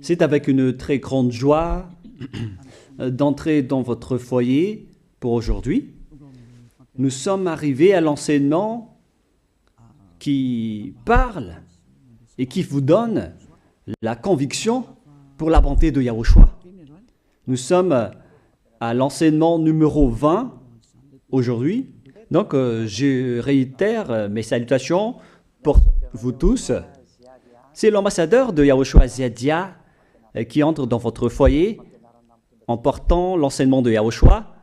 C'est avec une très grande joie d'entrer dans votre foyer pour aujourd'hui. Nous sommes arrivés à l'enseignement qui parle et qui vous donne la conviction pour la bonté de Yahushua. Nous sommes à l'enseignement numéro 20 aujourd'hui. Donc, je réitère mes salutations pour vous tous. C'est l'ambassadeur de Yahushua Ziadia qui entre dans votre foyer en portant l'enseignement de Yahushua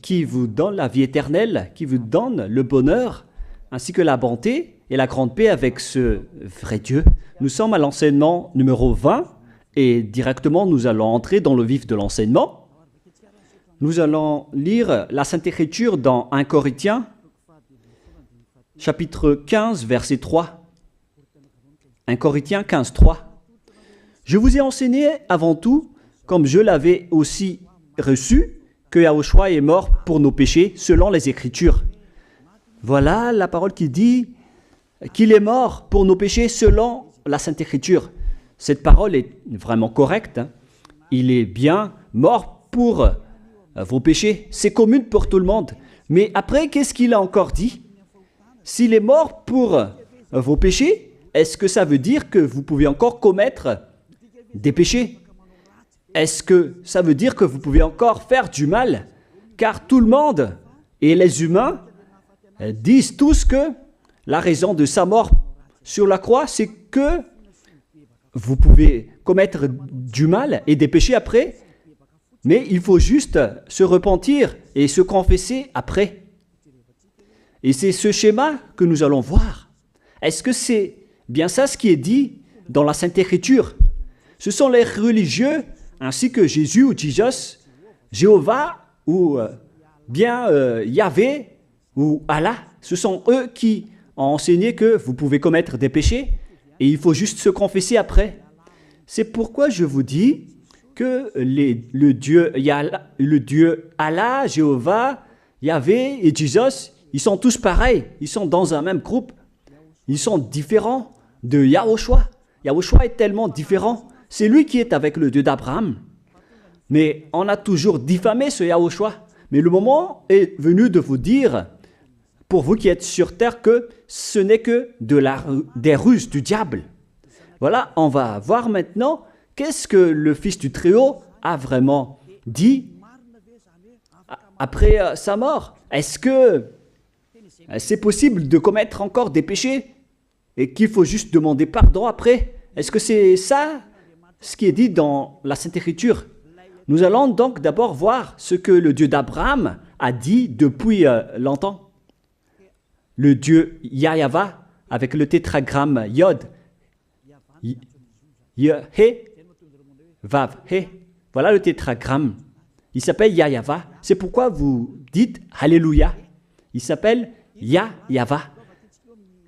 qui vous donne la vie éternelle, qui vous donne le bonheur ainsi que la bonté et la grande paix avec ce vrai Dieu. Nous sommes à l'enseignement numéro 20 et directement nous allons entrer dans le vif de l'enseignement. Nous allons lire la Sainte Écriture dans 1 Corinthiens, chapitre 15, verset 3. 1 Corinthiens 15, 3. Je vous ai enseigné avant tout, comme je l'avais aussi reçu, que Yahushua est mort pour nos péchés selon les Écritures. Voilà la parole qui dit qu'il est mort pour nos péchés selon la Sainte Écriture. Cette parole est vraiment correcte. Il est bien mort pour vos péchés. C'est commun pour tout le monde. Mais après, qu'est-ce qu'il a encore dit? S'il est mort pour vos péchés, est-ce que ça veut dire que vous pouvez encore commettre des péchés? Est-ce que ça veut dire que vous pouvez encore faire du mal? Car tout le monde et les humains disent tous que la raison de sa mort sur la croix, c'est que vous pouvez commettre du mal et des péchés après, mais il faut juste se repentir et se confesser après. Et c'est ce schéma que nous allons voir. Est-ce que c'est bien ça ce qui est dit dans la Sainte Écriture? Ce sont les religieux ainsi que Jésus ou Jesus, Jéhovah ou bien Yahvé ou Allah. Ce sont eux qui ont enseigné que vous pouvez commettre des péchés et il faut juste se confesser après. C'est pourquoi je vous dis que le Dieu Allah, Jéhovah, Yahvé et Jesus, ils sont tous pareils. Ils sont dans un même groupe. Ils sont différents de Yahushua. Yahushua est tellement différent. C'est lui qui est avec le Dieu d'Abraham. Mais on a toujours diffamé ce Yahushua. Mais le moment est venu de vous dire, pour vous qui êtes sur terre, que ce n'est que des ruses du diable. Voilà, on va voir maintenant qu'est-ce que le Fils du Très-Haut a vraiment dit après sa mort. Est-ce que c'est possible de commettre encore des péchés et qu'il faut juste demander pardon après? Est-ce que c'est ça ce qui est dit dans la Sainte Écriture? Nous allons donc d'abord voir ce que le Dieu d'Abraham a dit depuis longtemps. Le Dieu Yahva avec le tétragramme Yod, He, Vav, He. Voilà le tétragramme. Il s'appelle Yahva. C'est pourquoi vous dites Alléluia. Il s'appelle Yahva.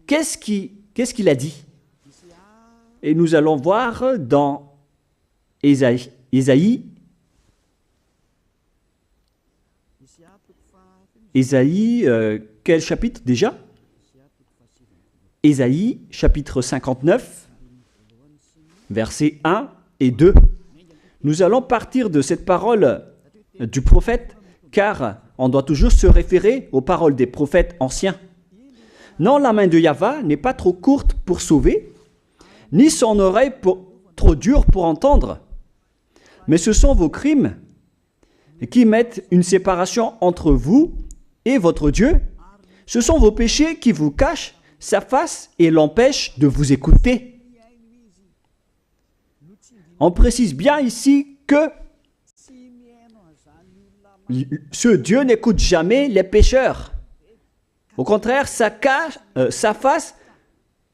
Qu'est-ce qu'il a dit? Et nous allons voir dans Ésaïe, quel chapitre déjà? Ésaïe, chapitre 59, versets 1 et 2. Nous allons partir de cette parole du prophète, car on doit toujours se référer aux paroles des prophètes anciens. Non, la main de Yahva n'est pas trop courte pour sauver, ni son oreille trop dure pour entendre. Mais ce sont vos crimes qui mettent une séparation entre vous et votre Dieu. Ce sont vos péchés qui vous cachent sa face et l'empêchent de vous écouter. On précise bien ici que ce Dieu n'écoute jamais les pécheurs. Au contraire, sa face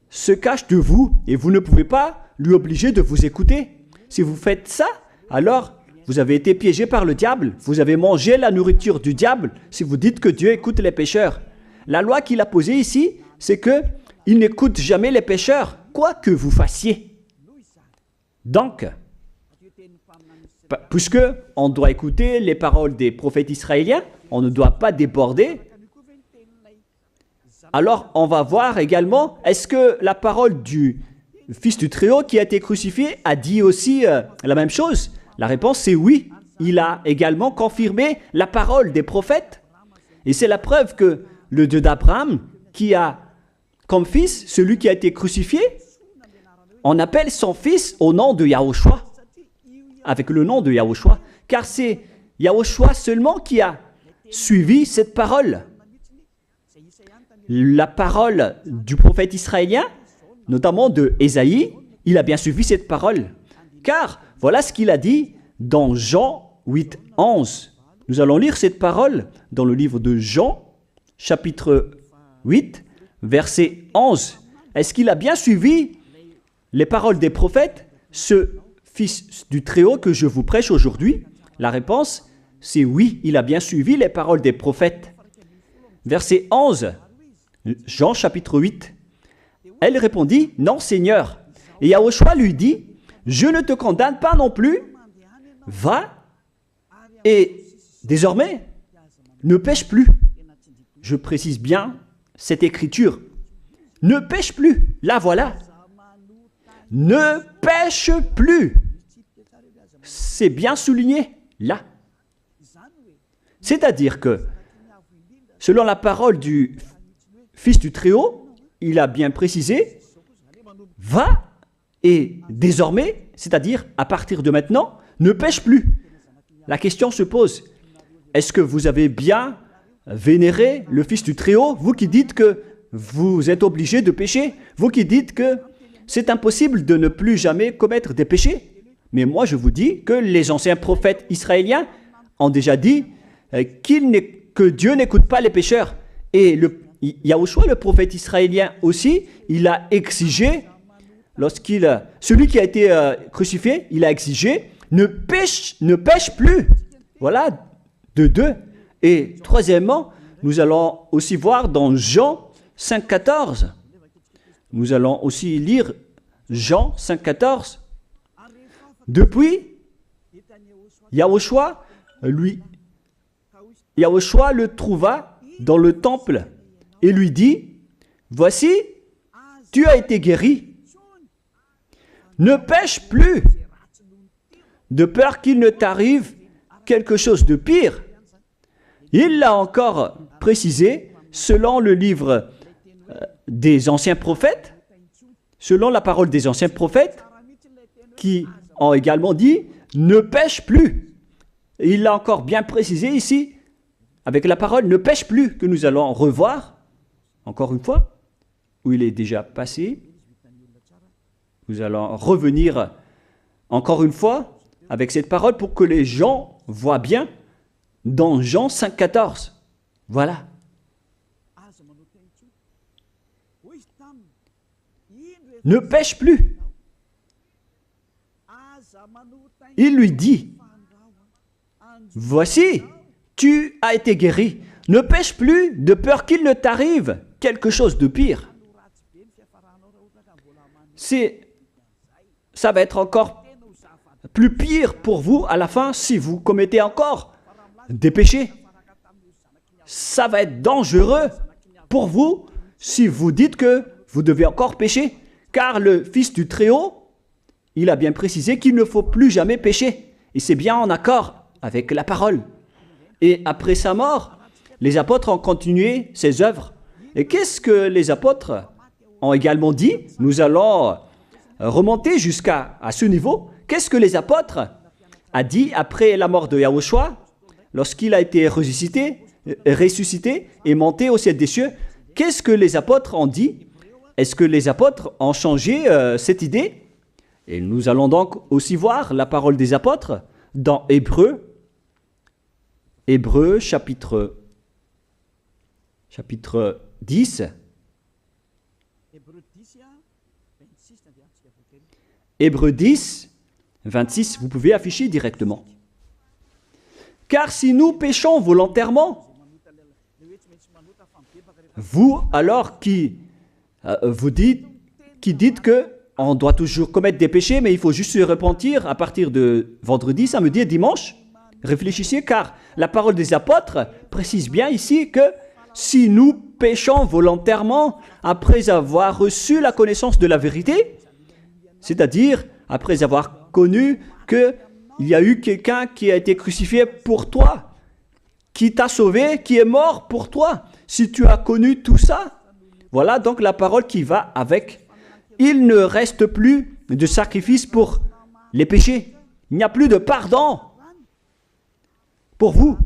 se cache de vous et vous ne pouvez pas lui obliger de vous écouter. Si vous faites ça, alors vous avez été piégé par le diable. Vous avez mangé la nourriture du diable si vous dites que Dieu écoute les pécheurs. La loi qu'il a posée ici, c'est qu'il n'écoute jamais les pécheurs, quoi que vous fassiez. Donc, puisque on doit écouter les paroles des prophètes israéliens, on ne doit pas déborder. Alors, on va voir également, est-ce que la parole du Fils du Très-Haut qui a été crucifié a dit aussi la même chose? La réponse c'est oui. Il a également confirmé la parole des prophètes. Et c'est la preuve que le Dieu d'Abraham, qui a comme fils celui qui a été crucifié, on appelle son fils au nom de Yahushua, avec le nom de Yahushua, car c'est Yahushua seulement qui a suivi cette parole. La parole du prophète israélien, notamment de Ésaïe, il a bien suivi cette parole. Car voilà ce qu'il a dit dans Jean 8, 11. Nous allons lire cette parole dans le livre de Jean, chapitre 8, verset 11. Est-ce qu'il a bien suivi les paroles des prophètes, ce Fils du Très-Haut que je vous prêche aujourd'hui? La réponse, c'est oui, il a bien suivi les paroles des prophètes. Verset 11, Jean chapitre 8. Elle répondit, non Seigneur. Et Yahushua lui dit, je ne te condamne pas non plus. Va et désormais, ne pêche plus. Je précise bien cette écriture. Ne pêche plus. Là, voilà. Ne pêche plus. C'est bien souligné, là. C'est-à-dire que, selon la parole du Fils du Très-Haut, il a bien précisé, va et désormais, c'est-à-dire à partir de maintenant, ne pêche plus. La question se pose, est-ce que vous avez bien vénéré le Fils du Très-Haut, vous qui dites que vous êtes obligé de pécher, vous qui dites que c'est impossible de ne plus jamais commettre des péchés? Mais moi je vous dis que les anciens prophètes israéliens ont déjà dit que Dieu n'écoute pas les pécheurs. Et Yahushua, le prophète israélien aussi, il a exigé, celui qui a été crucifié, il a exigé, ne pêche plus. Voilà, de deux. Et troisièmement, nous allons aussi voir dans Jean 5,14. Nous allons aussi lire Jean 5,14. Depuis, Yahushua le trouva dans le temple et lui dit, voici, tu as été guéri. Ne pêche plus, de peur qu'il ne t'arrive quelque chose de pire. Il l'a encore précisé selon le livre des anciens prophètes, selon la parole des anciens prophètes, qui ont également dit « ne pêche plus ». Il l'a encore bien précisé ici, avec la parole « ne pêche plus » que nous allons revoir, encore une fois, où il est déjà passé. Nous allons revenir encore une fois avec cette parole pour que les gens voient bien dans Jean 5,14. Voilà. Ne pêche plus. Il lui dit, voici, tu as été guéri. Ne pêche plus de peur qu'il ne t'arrive quelque chose de pire. Ça va être encore plus pire pour vous à la fin si vous commettez encore des péchés. Ça va être dangereux pour vous si vous dites que vous devez encore pécher. Car le Fils du Très-Haut, il a bien précisé qu'il ne faut plus jamais pécher. Et c'est bien en accord avec la parole. Et après sa mort, les apôtres ont continué ses œuvres. Et qu'est-ce que les apôtres ont également dit? Nous allons remonter jusqu'à ce niveau. Qu'est-ce que les apôtres ont dit après la mort de Yahushua, lorsqu'il a été ressuscité et monté au ciel des cieux? Qu'est-ce que les apôtres ont dit? Est-ce que les apôtres ont changé cette idée? Et nous allons donc aussi voir la parole des apôtres dans Hébreux chapitre 10. Hébreux 10, 26, vous pouvez afficher directement. Car si nous péchons volontairement, vous alors qui dites que on doit toujours commettre des péchés, mais il faut juste se repentir à partir de vendredi, samedi et dimanche. Réfléchissez, car la parole des apôtres précise bien ici que si nous péchons volontairement après avoir reçu la connaissance de la vérité, C'est-à-dire, après avoir connu qu'il y a eu quelqu'un qui a été crucifié pour toi, qui t'a sauvé, qui est mort pour toi. Si tu as connu tout ça, voilà donc la parole qui va avec. Il ne reste plus de sacrifice pour les péchés. Il n'y a plus de pardon pour vous.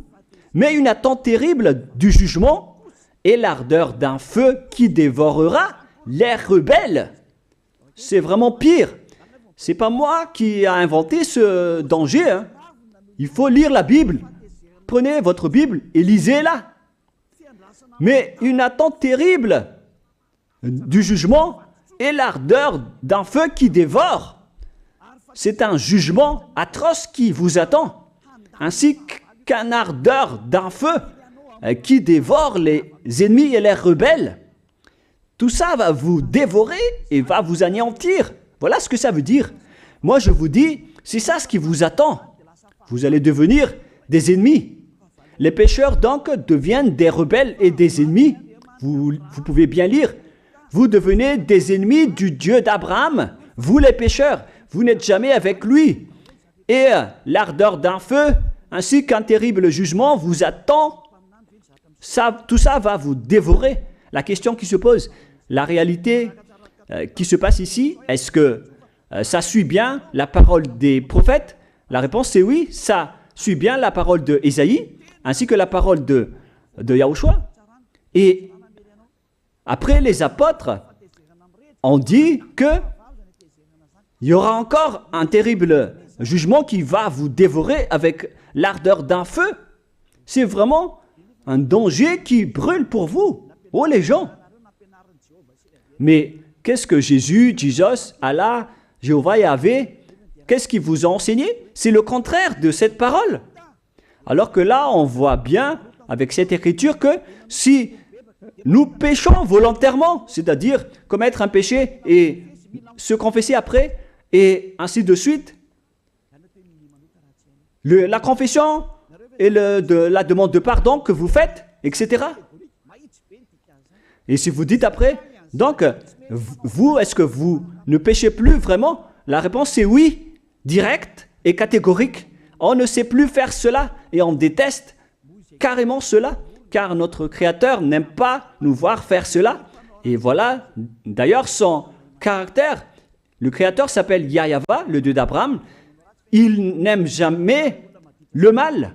Mais une attente terrible du jugement et l'ardeur d'un feu qui dévorera les rebelles. C'est vraiment pire. C'est pas moi qui ai inventé ce danger. Hein. Il faut lire la Bible. Prenez votre Bible et lisez-la. Mais une attente terrible du jugement et l'ardeur d'un feu qui dévore. C'est un jugement atroce qui vous attend, ainsi qu'un ardeur d'un feu qui dévore les ennemis et les rebelles. Tout ça va vous dévorer et va vous anéantir. Voilà ce que ça veut dire. Moi, je vous dis, c'est ça ce qui vous attend. Vous allez devenir des ennemis. Les pécheurs, donc, deviennent des rebelles et des ennemis. Vous pouvez bien lire. Vous devenez des ennemis du Dieu d'Abraham. Vous, les pécheurs, vous n'êtes jamais avec lui. Et l'ardeur d'un feu, ainsi qu'un terrible jugement, vous attend. Tout ça va vous dévorer. La question qui se pose, la réalité qui se passe ici, est-ce que ça suit bien la parole des prophètes? La réponse c'est oui, ça suit bien la parole de Ésaïe, ainsi que la parole de Yahushua. Et après, les apôtres ont dit qu'il y aura encore un terrible jugement qui va vous dévorer avec l'ardeur d'un feu. C'est vraiment un danger qui brûle pour vous. Oh les gens! Mais qu'est-ce que Jésus, Allah, Jéhovah, Yahvé, qu'est-ce qu'ils vous ont enseigné? C'est le contraire de cette parole. Alors que là, on voit bien avec cette écriture que si nous péchons volontairement, c'est-à-dire commettre un péché et se confesser après, et ainsi de suite, la confession et la demande de pardon que vous faites, etc. Et si vous dites après, donc, vous, est-ce que vous ne péchez plus vraiment? La réponse c'est oui, directe et catégorique. On ne sait plus faire cela et on déteste carrément cela, car notre Créateur n'aime pas nous voir faire cela. Et voilà, d'ailleurs, son caractère. Le Créateur s'appelle Yahva, le Dieu d'Abraham. Il n'aime jamais le mal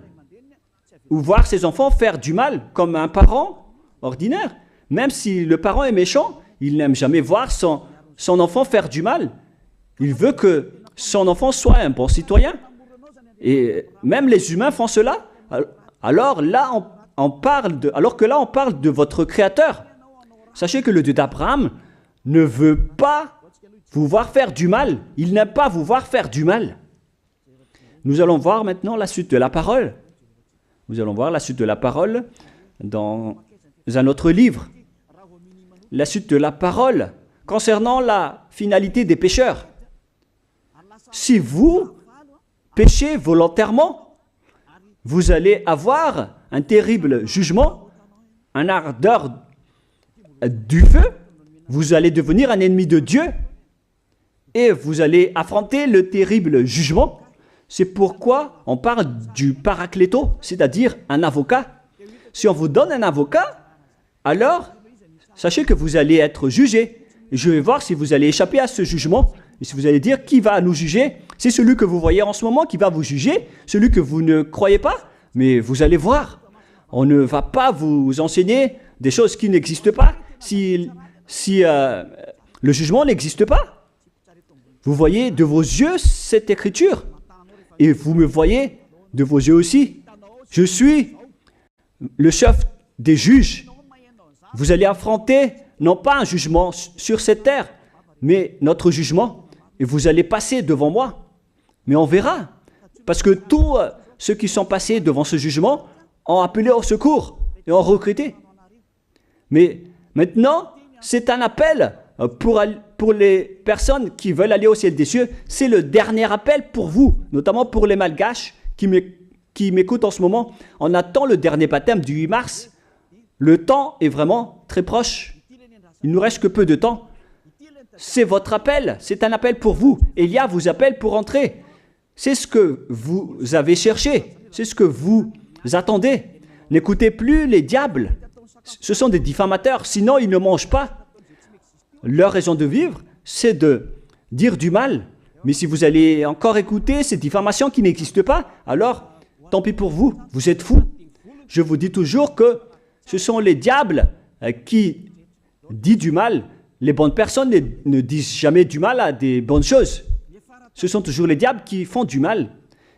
ou voir ses enfants faire du mal comme un parent ordinaire. Même si le parent est méchant, il n'aime jamais voir son enfant faire du mal. Il veut que son enfant soit un bon citoyen. Et même les humains font cela. Alors que là, on parle de votre Créateur. Sachez que le Dieu d'Abraham ne veut pas vous voir faire du mal. Il n'aime pas vous voir faire du mal. Nous allons voir maintenant la suite de la parole. Nous allons voir la suite de la parole dans un autre livre. La suite de la parole concernant la finalité des pécheurs. Si vous péchez volontairement, vous allez avoir un terrible jugement, un ardeur du feu, vous allez devenir un ennemi de Dieu et vous allez affronter le terrible jugement. C'est pourquoi on parle du paracléto, c'est-à-dire un avocat. Si on vous donne un avocat, alors sachez que vous allez être jugé. Je vais voir si vous allez échapper à ce jugement. Et si vous allez dire qui va nous juger, c'est celui que vous voyez en ce moment qui va vous juger, celui que vous ne croyez pas. Mais vous allez voir, on ne va pas vous enseigner des choses qui n'existent pas si le jugement n'existe pas. Vous voyez de vos yeux cette écriture et vous me voyez de vos yeux aussi. Je suis le chef des juges. Vous allez affronter non pas un jugement sur cette terre, mais notre jugement. Et vous allez passer devant moi. Mais on verra. Parce que tous ceux qui sont passés devant ce jugement ont appelé au secours et ont recruté. Mais maintenant, c'est un appel pour les personnes qui veulent aller au ciel des cieux. C'est le dernier appel pour vous, notamment pour les malgaches qui m'écoutent en ce moment. On attend le dernier baptême du 8 mars. Le temps est vraiment très proche. Il ne nous reste que peu de temps. c'est votre appel, c'est un appel pour vous. Élia vous appelle pour entrer. C'est ce que vous avez cherché, c'est ce que vous attendez. N'écoutez plus les diables, ce sont des diffamateurs, sinon ils ne mangent pas. Leur raison de vivre, c'est de dire du mal. Mais si vous allez encore écouter ces diffamations qui n'existent pas, alors tant pis pour vous, vous êtes fous. Je vous dis toujours que ce sont les diables qui disent du mal. Les bonnes personnes ne disent jamais du mal à des bonnes choses. Ce sont toujours les diables qui font du mal.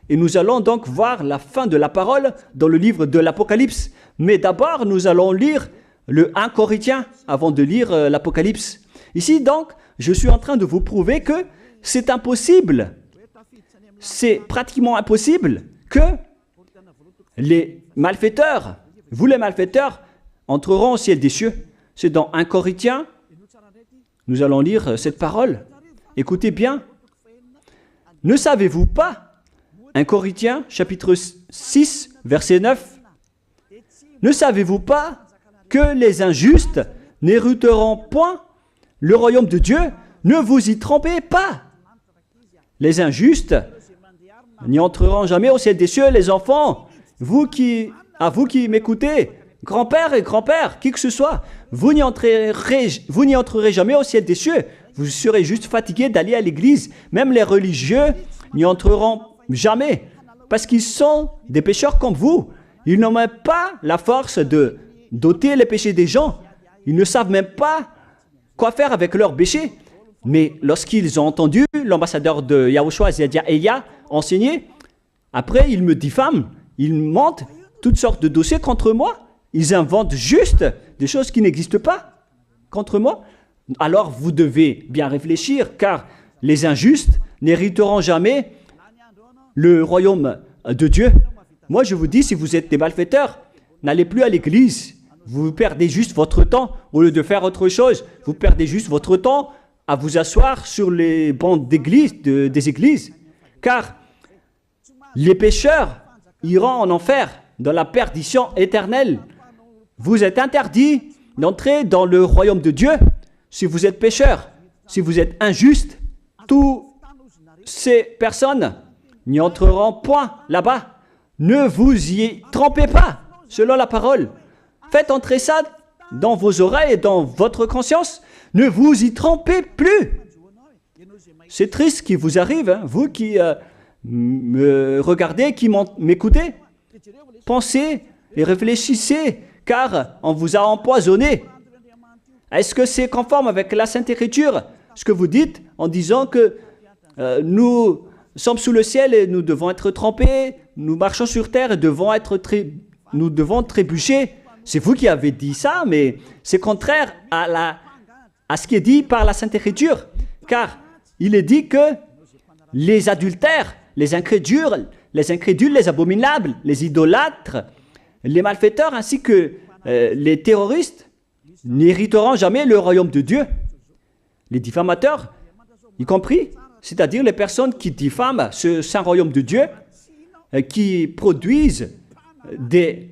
Et nous allons donc voir la fin de la parole dans le livre de l'Apocalypse. Mais d'abord, nous allons lire le 1 Corinthiens avant de lire l'Apocalypse. Ici, donc, je suis en train de vous prouver que c'est impossible. C'est pratiquement impossible que les malfaiteurs, vous les malfaiteurs, entreront au ciel des cieux. C'est dans 1 Corinthiens. Nous allons lire cette parole. Écoutez bien. Ne savez-vous pas, 1 Corinthiens, chapitre 6, verset 9, ne savez-vous pas que les injustes n'hériteront point le royaume de Dieu? Ne vous y trompez pas. Les injustes n'y entreront jamais au ciel des cieux, les enfants. Vous qui m'écoutez, grand-père et grand-père, qui que ce soit, vous n'y entrerez jamais au ciel des cieux. Vous serez juste fatigué d'aller à l'église. Même les religieux n'y entreront jamais parce qu'ils sont des pécheurs comme vous. Ils n'ont même pas la force de d'ôter les péchés des gens. Ils ne savent même pas quoi faire avec leurs péchés. Mais lorsqu'ils ont entendu l'ambassadeur de Yahushua, c'est-à-dire Elia, enseigner, après ils me diffament, ils montent toutes sortes de dossiers contre moi. Ils inventent juste des choses qui n'existent pas contre moi. Alors vous devez bien réfléchir, car les injustes n'hériteront jamais le royaume de Dieu. Moi je vous dis, si vous êtes des malfaiteurs, n'allez plus à l'église. Vous perdez juste votre temps au lieu de faire autre chose. Vous perdez juste votre temps à vous asseoir sur les bancs d'église, des églises. Car les pécheurs iront en enfer, dans la perdition éternelle. Vous êtes interdit d'entrer dans le royaume de Dieu si vous êtes pécheur, si vous êtes injuste. Toutes ces personnes n'y entreront point là-bas. Ne vous y trompez pas, selon la parole. Faites entrer ça dans vos oreilles et dans votre conscience. Ne vous y trompez plus. C'est triste ce qui vous arrive, hein, vous qui me regardez, qui m'écoutez. Pensez et réfléchissez, car on vous a empoisonné. Est-ce que c'est conforme avec la Sainte Écriture, ce que vous dites en disant que nous sommes sous le ciel et nous devons être trempés, nous marchons sur terre et nous devons trébucher? C'est vous qui avez dit ça, mais c'est contraire à ce qui est dit par la Sainte Écriture, car il est dit que les adultères, les incrédules, les abominables, les idolâtres, les malfaiteurs ainsi que les terroristes n'hériteront jamais le royaume de Dieu. Les diffamateurs, y compris, c'est-à-dire les personnes qui diffament ce saint royaume de Dieu, qui produisent des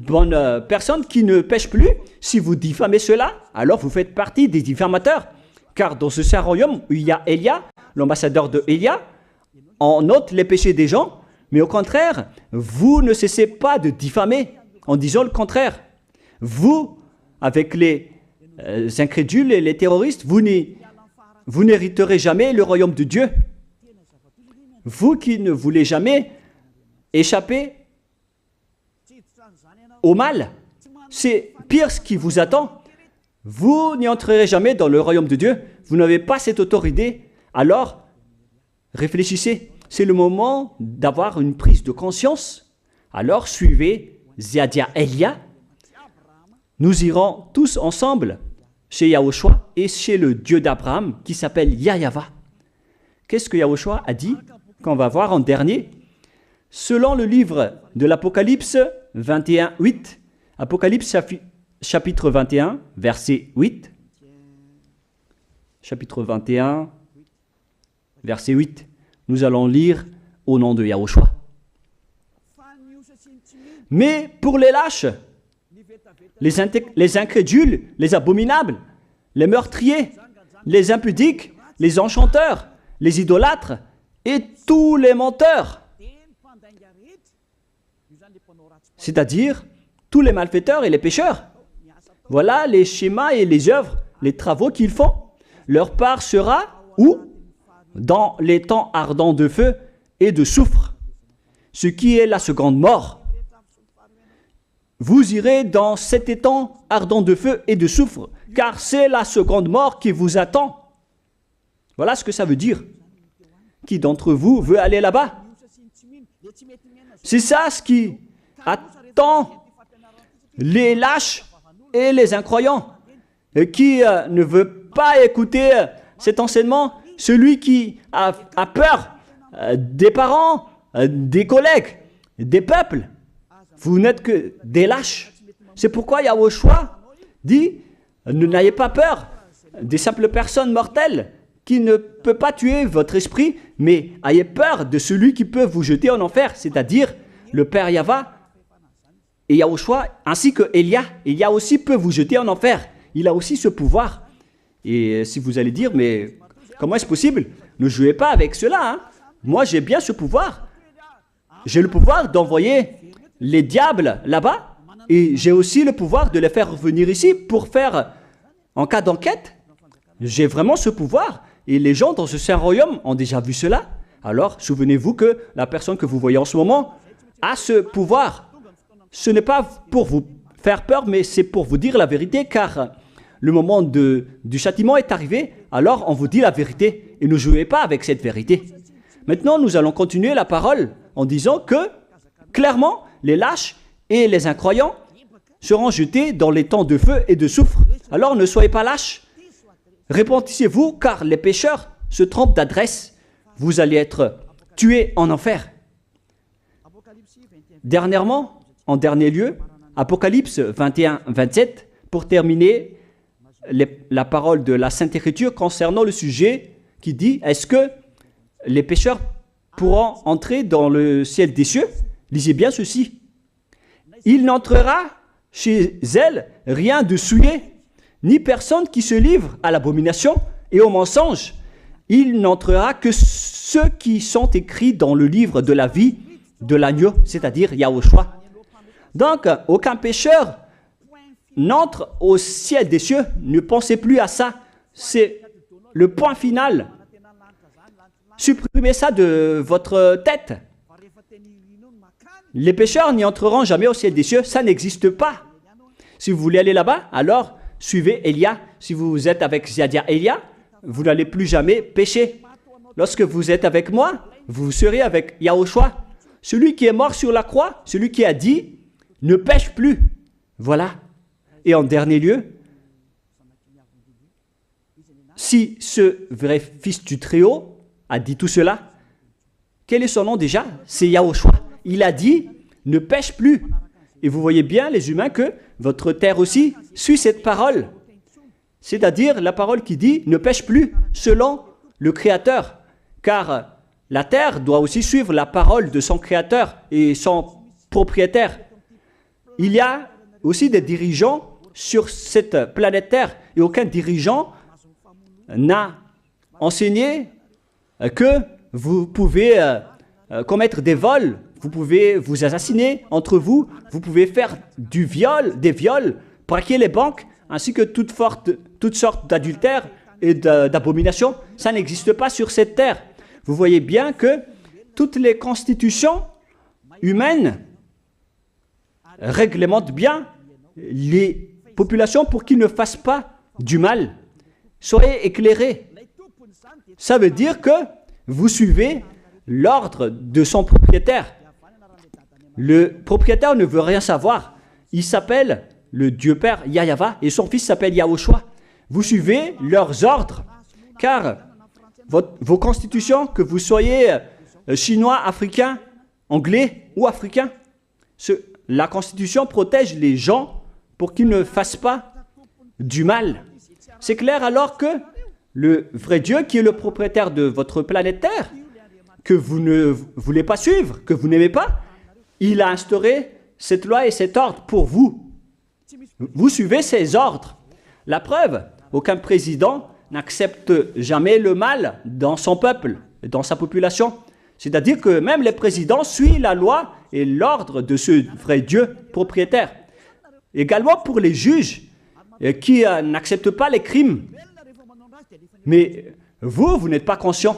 bonnes personnes qui ne pêchent plus. Si vous diffamez cela, alors vous faites partie des diffamateurs. Car dans ce saint royaume où il y a Elia, l'ambassadeur de Elia, on note les péchés des gens, mais au contraire, vous ne cessez pas de diffamer en disant le contraire. Vous, avec les incrédules et les terroristes, vous n'hériterez jamais le royaume de Dieu. Vous qui ne voulez jamais échapper au mal, c'est pire ce qui vous attend. Vous n'y entrerez jamais dans le royaume de Dieu. Vous n'avez pas cette autorité. Alors, réfléchissez. C'est le moment d'avoir une prise de conscience. Alors, suivez Zeadia Elia. Nous irons tous ensemble chez Yahushua et chez le Dieu d'Abraham qui s'appelle Yahweh. Qu'est-ce que Yahushua a dit qu'on va voir en dernier? Selon le livre de l'Apocalypse 21, 8, Apocalypse chapitre 21, verset 8, chapitre 21, verset 8, nous allons lire au nom de Yahushua. Mais pour les lâches, les incrédules, les abominables, les meurtriers, les impudiques, les enchanteurs, les idolâtres et tous les menteurs. C'est-à-dire tous les malfaiteurs et les pécheurs. Voilà les schémas et les œuvres, les travaux qu'ils font. Leur part sera où? Dans les temps ardents de feu et de soufre, ce qui est la seconde mort. Vous irez dans cet étang ardent de feu et de soufre, car c'est la seconde mort qui vous attend. Voilà ce que ça veut dire. Qui d'entre vous veut aller là-bas? C'est ça ce qui attend les lâches et les incroyants. Qui ne veut pas écouter cet enseignement? Celui qui a peur des parents, des collègues, des peuples. Vous n'êtes que des lâches. C'est pourquoi Yahushua dit, n'ayez pas peur des simples personnes mortelles qui ne peut pas tuer votre esprit, mais ayez peur de celui qui peut vous jeter en enfer, c'est-à-dire le Père Yahva et Yahushua, ainsi que Elia. Elia aussi peut vous jeter en enfer. Il a aussi ce pouvoir. Et si vous allez dire, mais comment est-ce possible? Ne jouez pas avec cela. Hein. Moi, j'ai bien ce pouvoir. J'ai le pouvoir d'envoyer les diables là-bas. Et j'ai aussi le pouvoir de les faire revenir ici pour faire, en cas d'enquête. J'ai vraiment ce pouvoir. Et les gens dans ce saint royaume ont déjà vu cela. Alors, souvenez-vous que la personne que vous voyez en ce moment a ce pouvoir. Ce n'est pas pour vous faire peur, mais c'est pour vous dire la vérité, car le moment du châtiment est arrivé, alors on vous dit la vérité, et ne jouez pas avec cette vérité. Maintenant, nous allons continuer la parole en disant que, clairement, les lâches et les incroyants seront jetés dans les temps de feu et de soufre. Alors ne soyez pas lâches, répentissez-vous, car les pécheurs se trompent d'adresse. Vous allez être tués en enfer. Dernièrement, en dernier lieu, Apocalypse 21-27, pour terminer la parole de la Sainte Écriture concernant le sujet qui dit, est-ce que les pécheurs pourront entrer dans le ciel des cieux? Lisez bien ceci. Il n'entrera chez elle rien de souillé, ni personne qui se livre à l'abomination et au mensonge. Il n'entrera que ceux qui sont écrits dans le livre de la vie de l'agneau, c'est-à-dire Yahushua. Donc, aucun pécheur n'entre au ciel des cieux. Ne pensez plus à ça. C'est le point final. Supprimez ça de votre tête. Les pécheurs n'y entreront jamais au ciel des cieux. Ça n'existe pas. Si vous voulez aller là-bas, alors suivez Elia. Si vous êtes avec Ziadia Elia, vous n'allez plus jamais pécher. Lorsque vous êtes avec moi, vous serez avec Yahushua. Celui qui est mort sur la croix, celui qui a dit, ne pêche plus. Voilà. Et en dernier lieu, si ce vrai fils du Très-Haut a dit tout cela, quel est son nom déjà? C'est Yahushua. Il a dit, ne pêche plus. Et vous voyez bien, les humains, que votre terre aussi suit cette parole. C'est-à-dire la parole qui dit, ne pêche plus, selon le Créateur. Car la terre doit aussi suivre la parole de son Créateur et son propriétaire. Il y a aussi des dirigeants sur cette planète Terre et aucun dirigeant n'a enseigné que vous pouvez commettre des vols, vous pouvez vous assassiner entre vous, vous pouvez faire des viols, braquer les banques, ainsi que toutes sortes d'adultères et d'abominations. Ça n'existe pas sur cette terre. Vous voyez bien que toutes les constitutions humaines réglementent bien les populations pour qu'ils ne fassent pas du mal. Soyez éclairés. Ça veut dire que vous suivez l'ordre de son propriétaire. Le propriétaire ne veut rien savoir. Il s'appelle le Dieu Père Yahva et son fils s'appelle Yahushua. Vous suivez leurs ordres, car vos constitutions, que vous soyez chinois, africain, anglais ou africain, la Constitution protège les gens pour qu'ils ne fassent pas du mal. C'est clair alors que le vrai Dieu, qui est le propriétaire de votre planète Terre, que vous ne voulez pas suivre, que vous n'aimez pas, il a instauré cette loi et cet ordre pour vous. Vous suivez ces ordres. La preuve, aucun président n'accepte jamais le mal dans son peuple, dans sa population. C'est-à-dire que même les présidents suivent la loi et l'ordre de ce vrai Dieu propriétaire. Également pour les juges qui n'acceptent pas les crimes. Mais vous n'êtes pas conscient.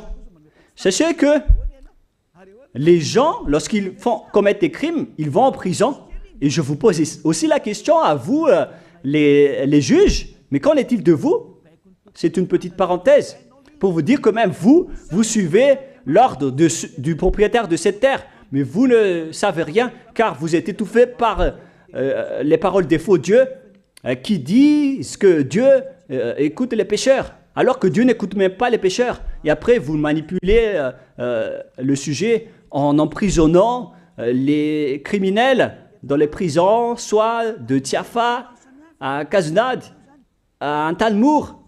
Sachez que les gens, lorsqu'ils commettent des crimes, ils vont en prison. Et je vous pose aussi la question à vous, les juges, mais qu'en est-il de vous? C'est une petite parenthèse pour vous dire que même vous suivez l'ordre du propriétaire de cette terre, mais vous ne savez rien car vous êtes étouffé par les paroles des faux dieux qui disent que Dieu écoute les pécheurs, alors que Dieu n'écoute même pas les pécheurs. Et après, vous manipulez le sujet en emprisonnant les criminels dans les prisons, soit de Tiafa à Kaznad, à Antalmour.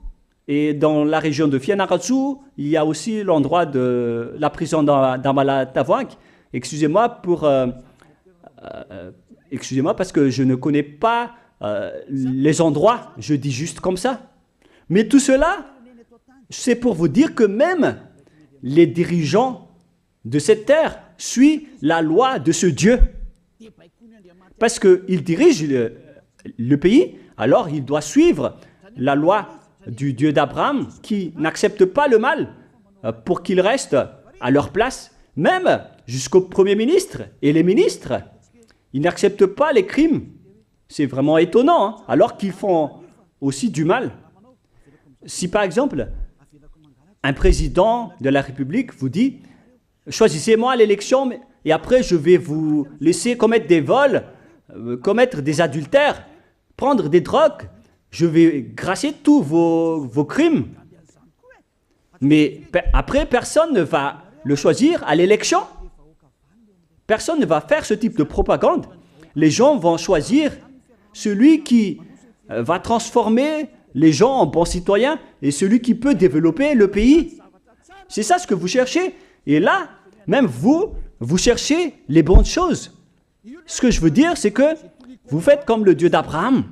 Et dans la région de Fianarantsoa, il y a aussi l'endroit de la prison d'Amala-Tavoink. Excusez-moi parce que je ne connais pas les endroits, je dis juste comme ça. Mais tout cela, c'est pour vous dire que même les dirigeants de cette terre suivent la loi de ce Dieu. Parce qu'il dirige le pays, alors il doit suivre la loi du Dieu d'Abraham qui n'accepte pas le mal pour qu'ils restent à leur place, même jusqu'au Premier ministre et les ministres. Ils n'acceptent pas les crimes. C'est vraiment étonnant, hein, alors qu'ils font aussi du mal. Si par exemple, un président de la République vous dit « Choisissez-moi à l'élection et après je vais vous laisser commettre des vols, commettre des adultères, prendre des drogues, je vais grâcer tous vos crimes. » Mais après, personne ne va le choisir à l'élection. Personne ne va faire ce type de propagande. Les gens vont choisir celui qui va transformer les gens en bons citoyens et celui qui peut développer le pays. C'est ça ce que vous cherchez. Et là, même vous cherchez les bonnes choses. Ce que je veux dire, c'est que vous faites comme le Dieu d'Abraham.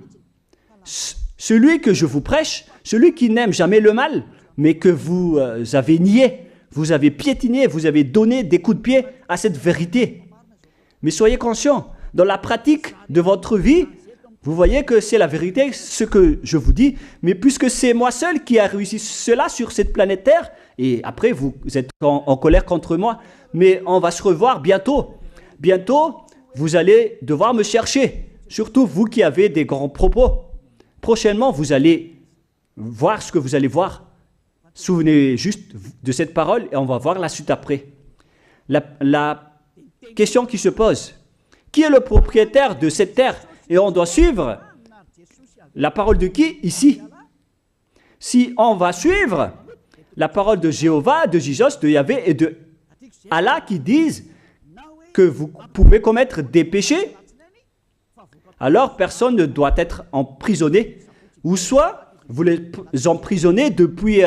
Celui que je vous prêche, celui qui n'aime jamais le mal, mais que vous avez nié, vous avez piétiné, vous avez donné des coups de pied à cette vérité. Mais soyez conscients, dans la pratique de votre vie, vous voyez que c'est la vérité, ce que je vous dis, mais puisque c'est moi seul qui a réussi cela sur cette planète Terre, et après vous êtes en colère contre moi, mais on va se revoir bientôt. Bientôt, vous allez devoir me chercher, surtout vous qui avez des grands propos. Prochainement, vous allez voir ce que vous allez voir. Souvenez juste de cette parole et on va voir la suite après. La question qui se pose, qui est le propriétaire de cette terre? Et on doit suivre la parole de qui ici? Si on va suivre la parole de Jéhovah, de Jésus, de Yahvé et de Allah qui disent que vous pouvez commettre des péchés, alors personne ne doit être emprisonné. Ou soit vous les emprisonnez depuis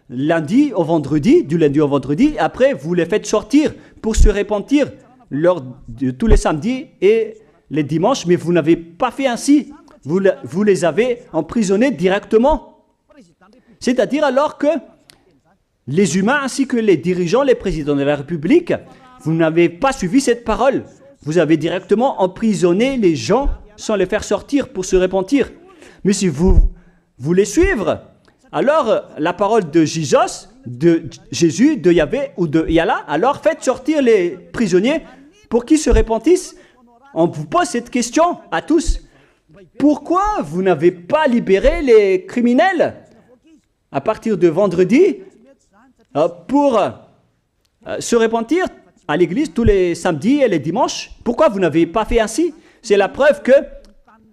lundi au vendredi, du lundi au vendredi, après vous les faites sortir pour se repentir lors de tous les samedis et les dimanches, mais vous n'avez pas fait ainsi. Vous les avez emprisonnés directement. C'est-à-dire alors que les humains ainsi que les dirigeants, les présidents de la République, vous n'avez pas suivi cette parole. Vous avez directement emprisonné les gens sans les faire sortir pour se repentir. Mais si vous voulez suivre, alors la parole de Jésus, de Yahvé ou de Yallah, alors faites sortir les prisonniers pour qu'ils se repentissent. On vous pose cette question à tous. Pourquoi vous n'avez pas libéré les criminels à partir de vendredi pour se repentir à l'église tous les samedis et les dimanches? Pourquoi vous n'avez pas fait ainsi? C'est la preuve que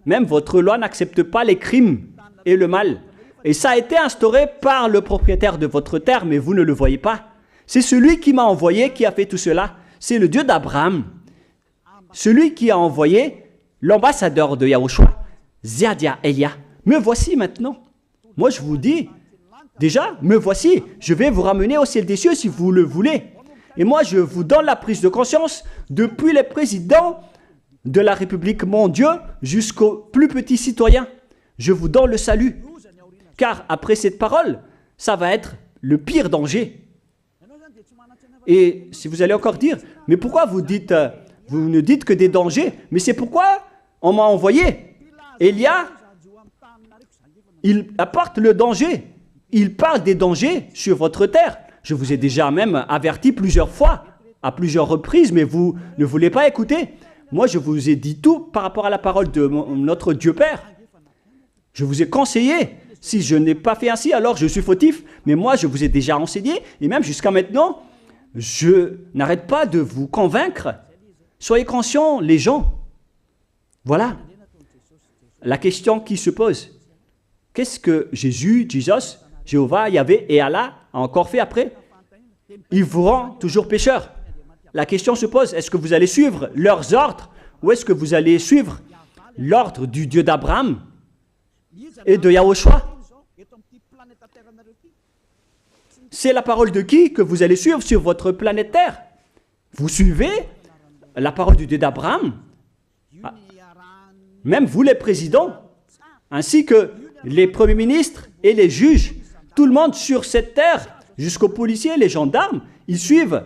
même votre loi n'accepte pas les crimes et le mal. Et ça a été instauré par le propriétaire de votre terre, mais vous ne le voyez pas. C'est celui qui m'a envoyé qui a fait tout cela. C'est le Dieu d'Abraham. Celui qui a envoyé l'ambassadeur de Yahushua, Ziadia Elia. Me voici maintenant. Moi, je vous dis, déjà, me voici. Je vais vous ramener au ciel des cieux si vous le voulez. Et moi, je vous donne la prise de conscience depuis les présidents de la République, mon Dieu, jusqu'aux plus petits citoyens. Je vous donne le salut. Car après cette parole, ça va être le pire danger. Et si vous allez encore dire, mais pourquoi vous ne dites que des dangers? Mais c'est pourquoi on m'a envoyé. Élia, il apporte le danger. Il parle des dangers sur votre terre. Je vous ai déjà même averti plusieurs fois, à plusieurs reprises, mais vous ne voulez pas écouter. Moi, je vous ai dit tout par rapport à la parole de notre Dieu Père. Je vous ai conseillé. Si je n'ai pas fait ainsi, alors je suis fautif. Mais moi, je vous ai déjà enseigné. Et même jusqu'à maintenant, je n'arrête pas de vous convaincre. Soyez conscients, les gens. Voilà la question qui se pose. Qu'est-ce que Jésus, Jéhovah, Yahvé et Allah a encore fait après? Il vous rend toujours pécheur. La question se pose, est-ce que vous allez suivre leurs ordres ou est-ce que vous allez suivre l'ordre du Dieu d'Abraham et de Yahushua? C'est la parole de qui que vous allez suivre sur votre planète Terre? Vous suivez la parole du Dieu d'Abraham? Même vous les présidents, ainsi que les premiers ministres et les juges, tout le monde sur cette terre, jusqu'aux policiers, les gendarmes, ils suivent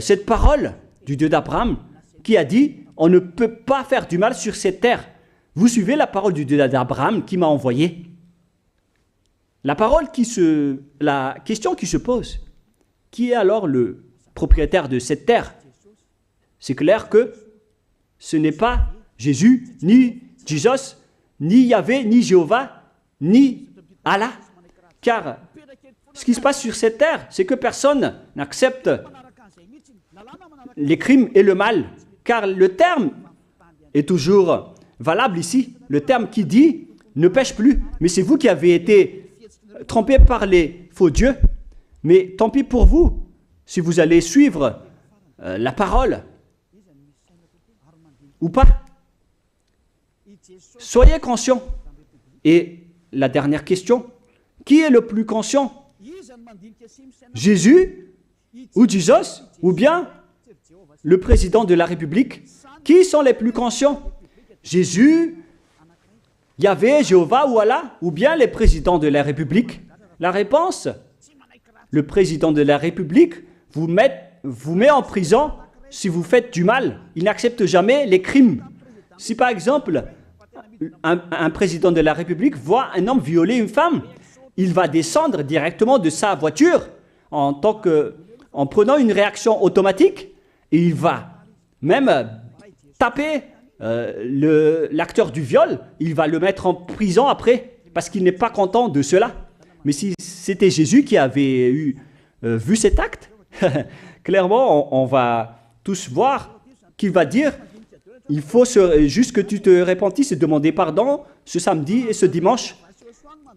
cette parole du Dieu d'Abraham qui a dit, on ne peut pas faire du mal sur cette terre. Vous suivez la parole du Dieu d'Abraham qui m'a envoyé. La question qui se pose, qui est alors le propriétaire de cette terre? C'est clair que ce n'est pas Jésus, ni Jesus, ni Yahvé, ni Jéhovah, ni Allah. Car ce qui se passe sur cette terre, c'est que personne n'accepte les crimes et le mal. Car le terme est toujours valable ici. Le terme qui dit « ne pêche plus ». Mais c'est vous qui avez été trompés par les faux dieux. Mais tant pis pour vous, si vous allez suivre la parole ou pas. Soyez conscients. Et la dernière question, qui est le plus conscient? Jésus ou Jesus ou bien le président de la République? Qui sont les plus conscients? Jésus, Yahvé, Jéhovah ou Allah ou bien les présidents de la République? La réponse, le président de la République vous met en prison si vous faites du mal. Il n'accepte jamais les crimes. Si par exemple, un président de la République voit un homme violer une femme, il va descendre directement de sa voiture en prenant une réaction automatique et il va même taper l'acteur du viol, il va le mettre en prison après parce qu'il n'est pas content de cela. Mais si c'était Jésus qui avait vu cet acte, clairement on va tous voir qu'il va dire il faut juste que tu te repentisses et demander pardon ce samedi et ce dimanche.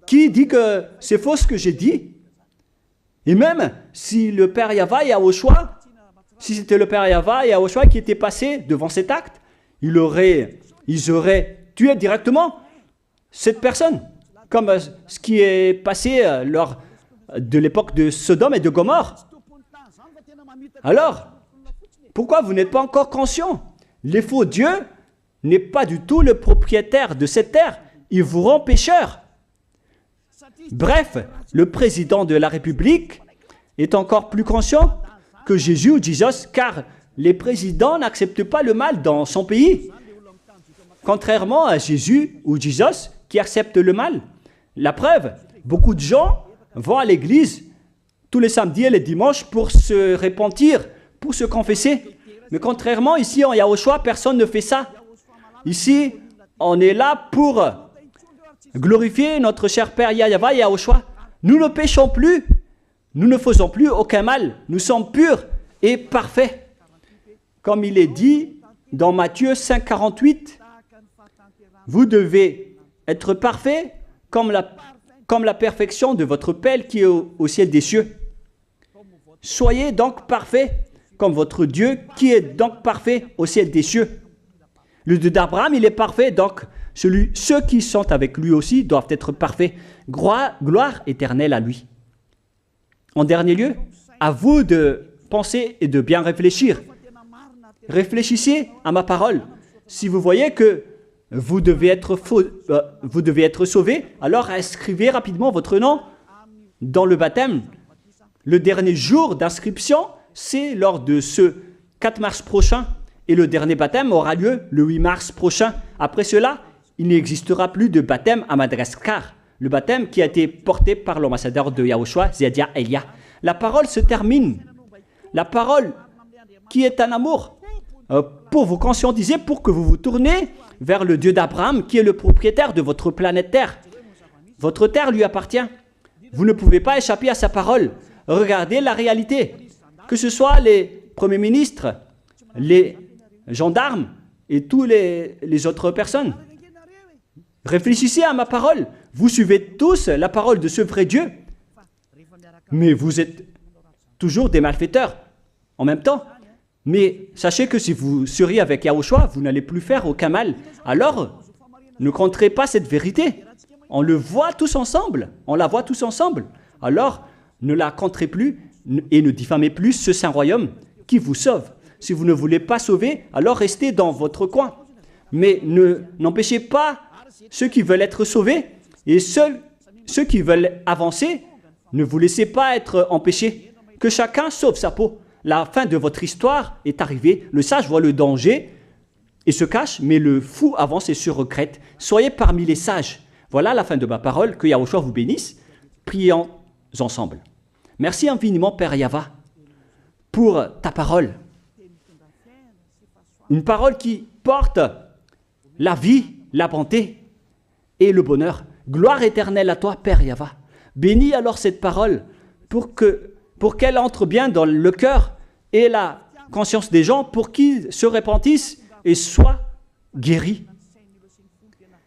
Qui dit que c'est faux ce que j'ai dit? Et même si le Père Yahvé et Yahushua, si c'était le Père Yahvé et Yahushua qui était passé devant cet acte, ils auraient tué directement cette personne, comme ce qui est passé lors de l'époque de Sodome et de Gomorrhe. Alors, pourquoi vous n'êtes pas encore conscient? Les faux dieux n'est pas du tout le propriétaire de cette terre. Il vous rend pécheur. Bref, le président de la République est encore plus conscient que Jésus ou Jesus, car les présidents n'acceptent pas le mal dans son pays. Contrairement à Jésus ou Jesus qui acceptent le mal. La preuve, beaucoup de gens vont à l'église tous les samedis et les dimanches pour se repentir, pour se confesser. Mais contrairement, ici en Yahushua, personne ne fait ça. Ici, on est là pour glorifier notre cher Père Yahvé et Yahushua. Nous ne péchons plus, nous ne faisons plus aucun mal. Nous sommes purs et parfaits. Comme il est dit dans Matthieu 5, 48, vous devez être parfaits comme la perfection de votre Père qui est au ciel des cieux. Soyez donc parfaits comme votre Dieu qui est donc parfait au ciel des cieux. Le Dieu d'Abraham, il est parfait, donc ceux qui sont avec lui aussi doivent être parfaits. Gloire éternelle à lui. En dernier lieu, à vous de penser et de bien réfléchir. Réfléchissez à ma parole. Si vous voyez que vous devez être sauvés, alors inscrivez rapidement votre nom dans le baptême, le dernier jour d'inscription, c'est lors de ce 4 mars prochain. Et le dernier baptême aura lieu le 8 mars prochain. Après cela, il n'existera plus de baptême à Madagascar. Le baptême qui a été porté par l'ambassadeur de Yahushua, Zedia Elia. La parole se termine. La parole qui est un amour pour vous conscientiser, pour que vous vous tournez vers le Dieu d'Abraham qui est le propriétaire de votre planète Terre. Votre terre lui appartient. Vous ne pouvez pas échapper à sa parole. Regardez la réalité. Que ce soit les premiers ministres, les gendarmes et tous les autres personnes. Réfléchissez à ma parole. Vous suivez tous la parole de ce vrai Dieu. Mais vous êtes toujours des malfaiteurs en même temps. Mais sachez que si vous seriez avec Yahushua, vous n'allez plus faire aucun mal. Alors, ne compterez pas cette vérité. On le voit tous ensemble. On la voit tous ensemble. Alors, ne la compterez plus et ne diffamez plus ce saint royaume qui vous sauve. Si vous ne voulez pas sauver, alors restez dans votre coin. Mais n'empêchez pas ceux qui veulent être sauvés et ceux qui veulent avancer, ne vous laissez pas être empêchés. Que chacun sauve sa peau. La fin de votre histoire est arrivée. Le sage voit le danger et se cache, mais le fou avance et se regrette. Soyez parmi les sages. Voilà la fin de ma parole. Que Yahushua vous bénisse. Prions ensemble. Merci infiniment, Père Yahva, pour ta parole. Une parole qui porte la vie, la bonté et le bonheur. Gloire éternelle à toi, Père Yahva. Bénis alors cette parole pour qu'elle entre bien dans le cœur et la conscience des gens pour qu'ils se repentissent et soient guéris.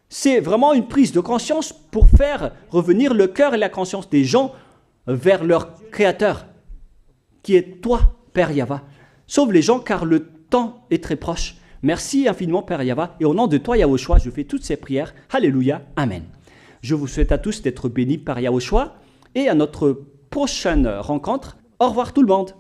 C'est vraiment une prise de conscience pour faire revenir le cœur et la conscience des gens vers leur Créateur, qui est toi, Père Yahva. Sauve les gens car le temps est très proche. Merci infiniment, Père Yahva. Et au nom de toi, Yahushua, je fais toutes ces prières. Alléluia. Amen. Je vous souhaite à tous d'être bénis par Yahushua et à notre prochaine rencontre. Au revoir tout le monde.